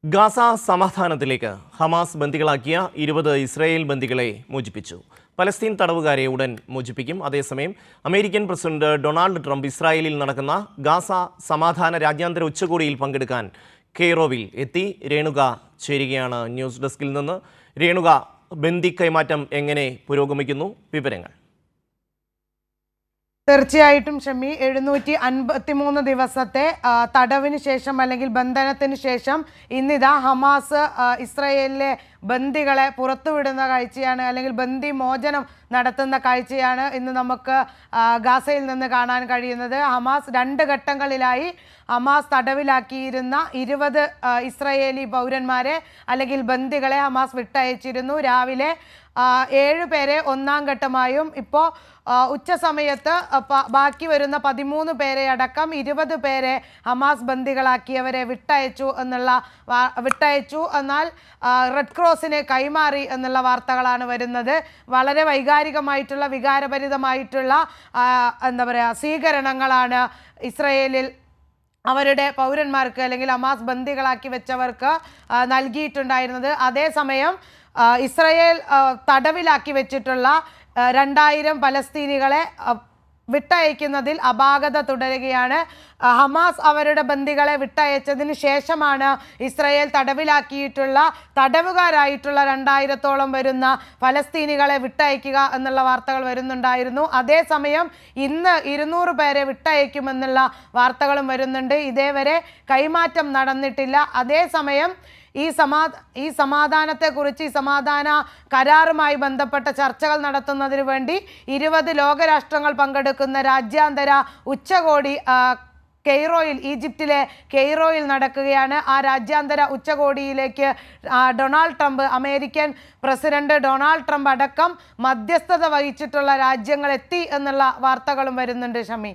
Gaza സമാധാനത്തിലേക്ക് Hamas ബന്ദികളാക്കിയ 20 Israel ബന്ദികളെ മോചിപ്പിച്ചു. Palestine തടവുകാരെ ഉടൻ മോചിപ്പിക്കും. അതേസമയം അമേരിക്കൻ പ്രസിഡന്റ് ഡൊണാൾഡ് ട്രംപ് ഇസ്രായേലിൽ നടക്കുന്ന ഗാസ സമാധാന രാജ്യാന്തര ഉച്ചകോടിയിൽ പങ്കെടുക്കാൻ കെയ്റോവിൽ എത്തി. രേണുക ചേരുകയാണ് ന്യൂസ് ഡെസ്കിൽ നിന്ന്. രേണുക, ബന്ദി കൈമാറ്റം എങ്ങനെ പുരോഗമിക്കുന്നു? വിവരങ്ങൾ. തീർച്ചയായിട്ടും ഷമി, 753 ദിവസത്തെ തടവിന് ശേഷം അല്ലെങ്കിൽ ബന്ധനത്തിന് ശേഷം ഇന്നിതാ ഹമാസ് ഇസ്രായേലിലെ ബന്ദികളെ പുറത്തുവിടുന്ന കാഴ്ചയാണ്, അല്ലെങ്കിൽ ബന്ദി മോചനം നടത്തുന്ന കാഴ്ചയാണ് ഇന്ന് നമുക്ക് ഗാസയിൽ നിന്ന് കാണാൻ കഴിയുന്നത്. ഹമാസ് 2 ഘട്ടങ്ങളിലായി ഹമാസ് തടവിലാക്കിയിരുന്ന 20 ഇസ്രായേലി പൗരന്മാരെ അല്ലെങ്കിൽ ബന്ദികളെ ഹമാസ് വിട്ടയച്ചിരുന്നു. രാവിലെ 7 പേരെ ഒന്നാം ഘട്ടമായും ഇപ്പോൾ ഉച്ച സമയത്ത് ബാക്കി വരുന്ന 13 പേരെ അടക്കം 20 പേരെ ഹമാസ് ബന്ദികളാക്കിയവരെ വിട്ടയച്ചു എന്നാൽ റെഡ് ക്രോസിന് കൈമാറി എന്നുള്ള വാർത്തകളാണ് വരുന്നത്. വളരെ വൈകാരികമായിട്ടുള്ള വികാരഭരിതമായിട്ടുള്ള സ്വീകരണങ്ങളാണ് ഇസ്രായേലിൽ അവരുടെ പൗരന്മാർക്ക് അല്ലെങ്കിൽ ഹമാസ് ബന്ദികളാക്കി വെച്ചവർക്ക് നൽകിയിട്ടുണ്ടായിരുന്നത്. അതേസമയം ഇസ്രായേൽ തടവിലാക്കി വെച്ചിട്ടുള്ള 2000 പലസ്തീനികളെ വിട്ടയക്കുന്നതിൽ അപാകത തുടരുകയാണ്. ഹമാസ് അവരുടെ ബന്ദികളെ വിട്ടയച്ചതിന് ശേഷമാണ് ഇസ്രായേൽ തടവിലാക്കിയിട്ടുള്ള തടവുകാരായിട്ടുള്ള 2000-ഓളം വരുന്ന ഫലസ്തീനികളെ വിട്ടയക്കുക എന്നുള്ള വാർത്തകൾ വരുന്നുണ്ടായിരുന്നു. അതേസമയം ഇന്ന് 200 പേരെ വിട്ടയക്കുമെന്നുള്ള വാർത്തകളും വരുന്നുണ്ട്. ഇതേവരെ കൈമാറ്റം നടന്നിട്ടില്ല. അതേസമയം ഈ സമാധാനത്തെക്കുറിച്ച്, ഈ സമാധാന കരാറുമായി ബന്ധപ്പെട്ട ചർച്ചകൾ നടത്തുന്നതിന് വേണ്ടി 20 ലോകരാഷ്ട്രങ്ങൾ പങ്കെടുക്കുന്ന രാജ്യാന്തര ഉച്ചകോടി ഈജിപ്തിലെ കെയ്റോയിൽ നടക്കുകയാണ്. ആ രാജ്യാന്തര ഉച്ചകോടിയിലേക്ക് അമേരിക്കൻ പ്രസിഡന്റ് ഡൊണാൾഡ് ട്രംപ് അടക്കം മധ്യസ്ഥത വഹിച്ചിട്ടുള്ള രാജ്യങ്ങൾ എത്തി എന്നുള്ള വാർത്തകളും വരുന്നുണ്ട് ഷമി.